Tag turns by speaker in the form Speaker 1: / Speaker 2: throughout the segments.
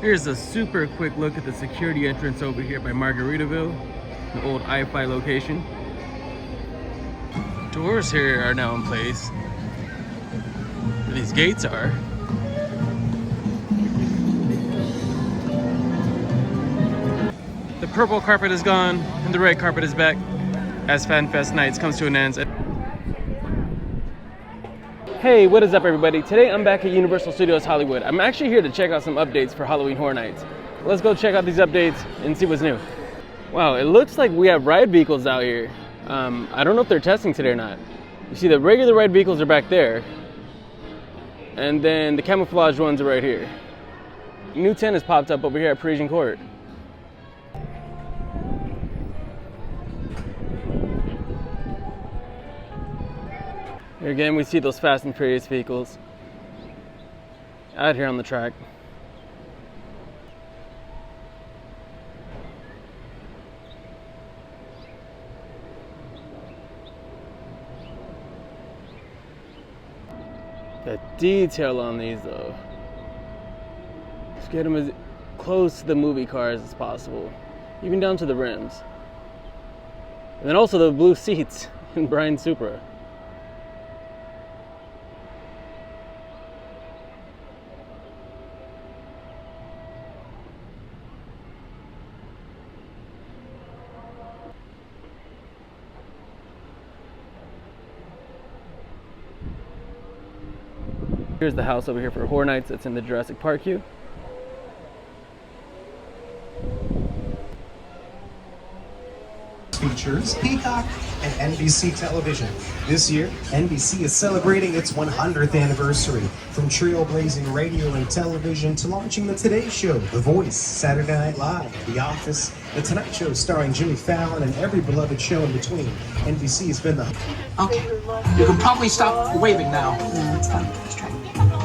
Speaker 1: Here's a super quick look at the security entrance over here by Margaritaville, the old I-5 location. Doors here are now in place. And these gates are. The purple carpet is gone and the red carpet is back as FanFest Nights comes to an end. Hey, what is up everybody? Today I'm back at Universal Studios Hollywood. I'm actually here to check out some updates for Halloween Horror Nights. Let's go check out these updates and see what's new. Wow, it looks like we have ride vehicles out here. I don't know if they're testing today or not. You see the regular ride vehicles are back there. And then the camouflage ones are right here. New 10 has popped up over here at Parisian Court. Here again, we see those Fast and Furious vehicles out here on the track. The detail on these though. Just get them as close to the movie cars as possible, even down to the rims. And then also the blue seats in Brian's Supra. Here's the house over here for Horror Nights that's in the Jurassic Park queue.
Speaker 2: Features Peacock and NBC television. This year, NBC is celebrating its 100th anniversary. From trailblazing radio and television to launching The Today Show, The Voice, Saturday Night Live, The Office, The Tonight Show starring Jimmy Fallon, and every beloved show in between. NBC has been the...
Speaker 3: Okay, you can probably stop waving now.
Speaker 4: No, it's fine. Let's try.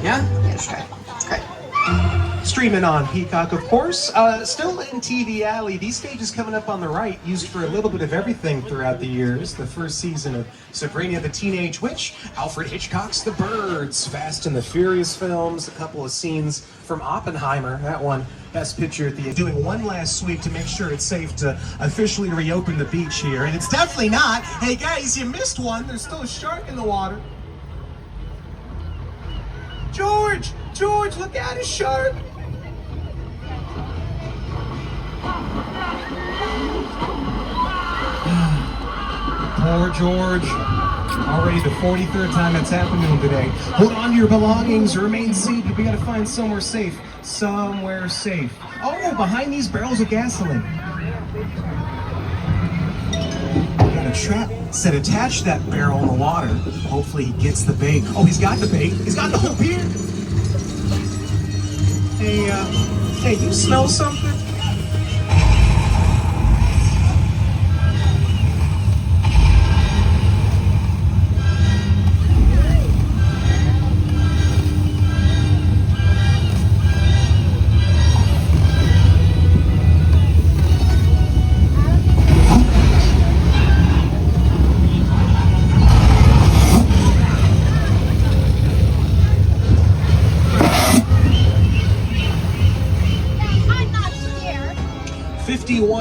Speaker 3: Yeah?
Speaker 4: Yeah, let's try. It's great.
Speaker 2: Streaming on Peacock, of course. Still in TV Alley, these stages coming up on the right, used for a little bit of everything throughout the years. The first season of Sabrina the Teenage Witch, Alfred Hitchcock's The Birds, Fast and the Furious films, a couple of scenes from Oppenheimer, that one, Best Picture at the end. Doing one last sweep to make sure it's safe to officially reopen the beach here, and it's definitely not. Hey guys, you missed one. There's still a shark in the water. George, look out, a shark. Poor George. Already the 43rd time it's happened to him today. Hold on to your belongings, remain seated. We gotta find somewhere safe. Somewhere safe. Oh, behind these barrels of gasoline. We got a trap set attached to that barrel in the water. Hopefully he gets the bait. Oh, he's got the bait. He's got the hook here. Hey, you smell something?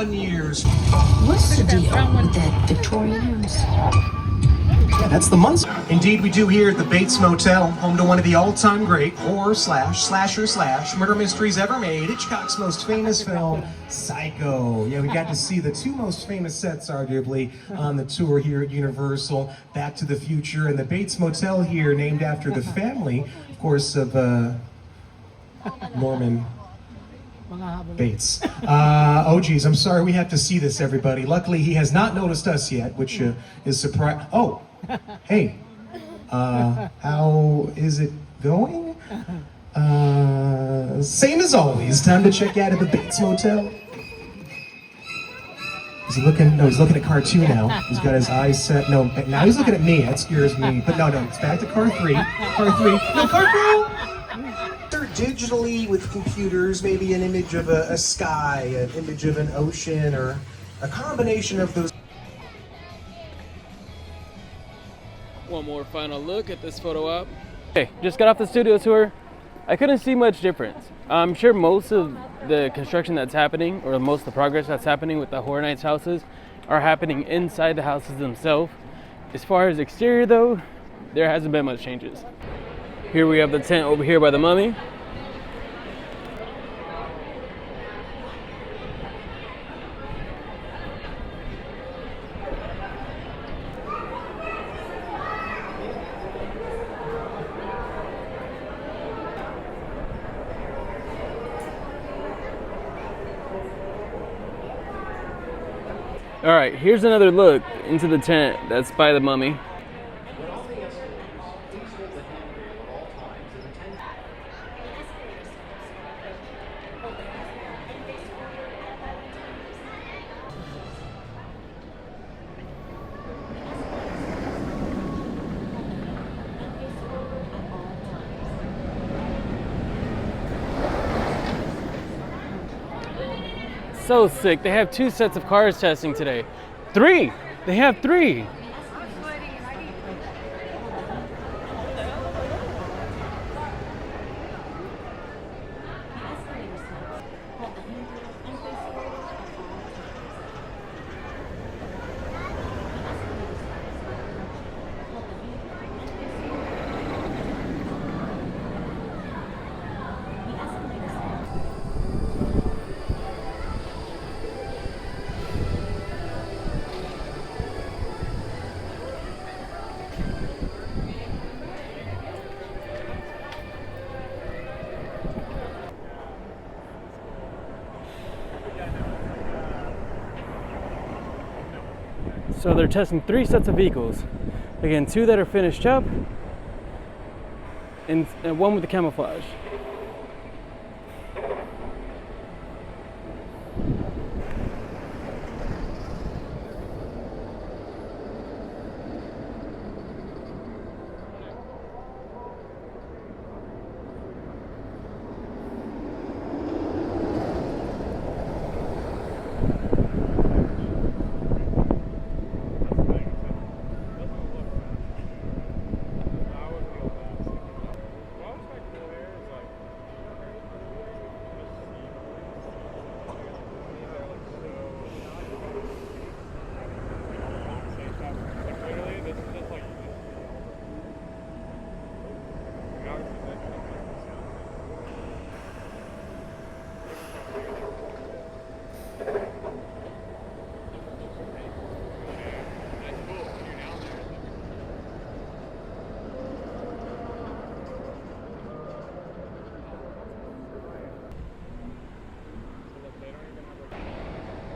Speaker 2: Years.
Speaker 4: What's the deal with that Victorian house?
Speaker 2: Yeah, that's the months. Indeed, we do here at the Bates Motel, home to one of the all-time great horror slasher murder mysteries ever made. Hitchcock's most famous film, Psycho. Yeah, we got to see the two most famous sets, arguably, on the tour here at Universal. Back to the Future, and the Bates Motel here, named after the family, of course, of Norman Bates. Oh geez, I'm sorry we have to see this, everybody. Luckily he has not noticed us yet, which is surprise. Oh, hey, how is it going? Same as always. Time to check out of the Bates Motel. Is he looking? No, he's looking at car 2 now. He's got his eyes set. No, now he's looking at me. That scares me. But no, it's back to car 3. Car 3. No, car 4. Digitally with computers, maybe an image of a sky, an image of an ocean, or a combination of those.
Speaker 1: One more final look at this photo op. Okay, just got off the studio tour. I couldn't see much difference. I'm sure most of the construction that's happening, or most of the progress that's happening with the Horror Nights houses, are happening inside the houses themselves. As far as exterior though, there hasn't been much changes. Here we have the tent over here by the Mummy. All right, here's another look into the tent that's by the Mummy. So sick. They have 2 sets of cars testing today. 3! They have 3! So they're testing 3 sets of vehicles. Again, 2 that are finished up, and 1 with the camouflage.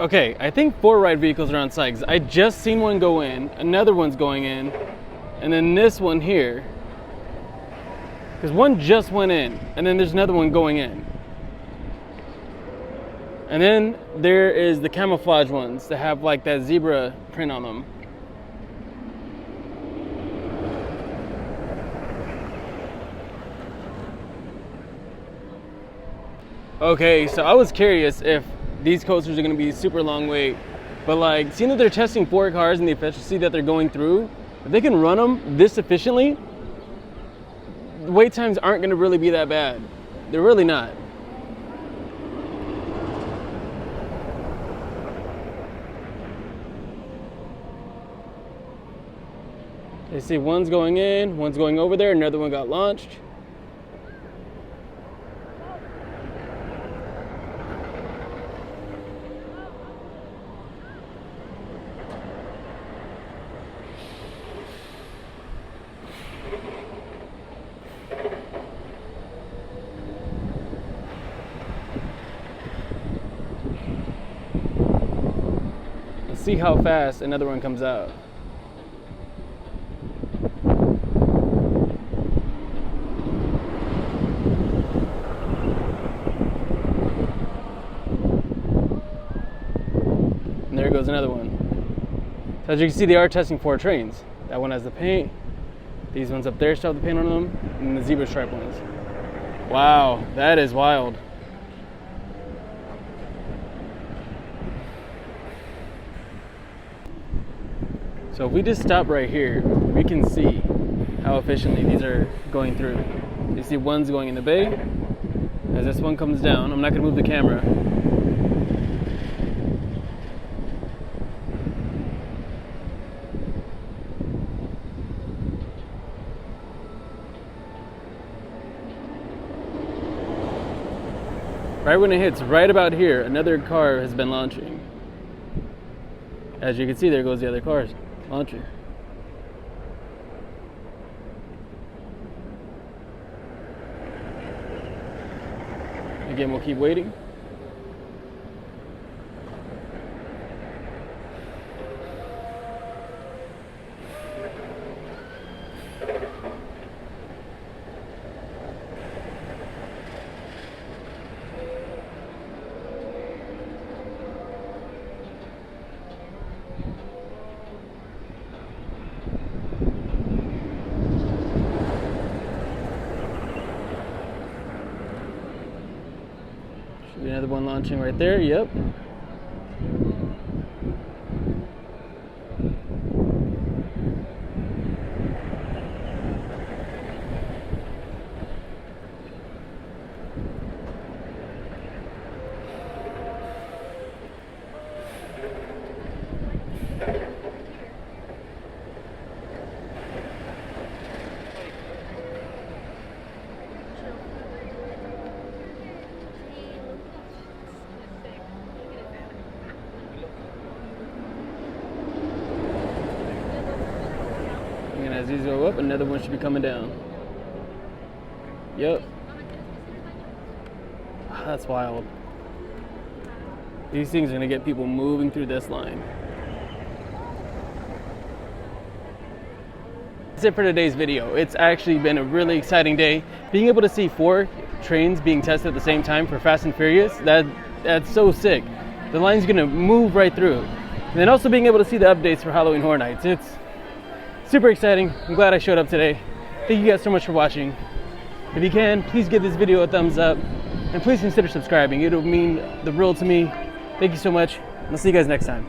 Speaker 1: Okay, I think 4 ride vehicles are on site, 'cause I just seen one go in, another one's going in, and then this one here. Because one just went in, and then there's another one going in. And then there is the camouflage ones that have like that zebra print on them. Okay, so I was curious if these coasters are going to be super long wait, but like seeing that they're testing 4 cars and the efficiency that they're going through, if they can run them this efficiently, the wait times aren't going to really be that bad. They're really not. They see one's going in, one's going over there, another one got launched. Let's see how fast another one comes out. And there goes another one. So as you can see, they are testing 4 trains. That one has the paint. These ones up there still have the paint on them, and the zebra stripe ones. Wow, that is wild. So if we just stop right here, we can see how efficiently these are going through. You see one's going in the bay. As this one comes down, I'm not gonna move the camera. Right when it hits right about here, another car has been launching. As you can see, there goes the other cars launching. Again, we'll keep waiting. Should be another one launching right there. Yep. And as these go up, another one should be coming down. Yep. That's wild. These things are gonna get people moving through this line. That's it for today's video. It's actually been a really exciting day. Being able to see 4 trains being tested at the same time for Fast and Furious, that's so sick. The line's gonna move right through. And then also being able to see the updates for Halloween Horror Nights. It's super exciting. I'm glad I showed up today. Thank you guys so much for watching. If you can, please give this video a thumbs up and please consider subscribing. It'll mean the world to me. Thank you so much. I'll see you guys next time.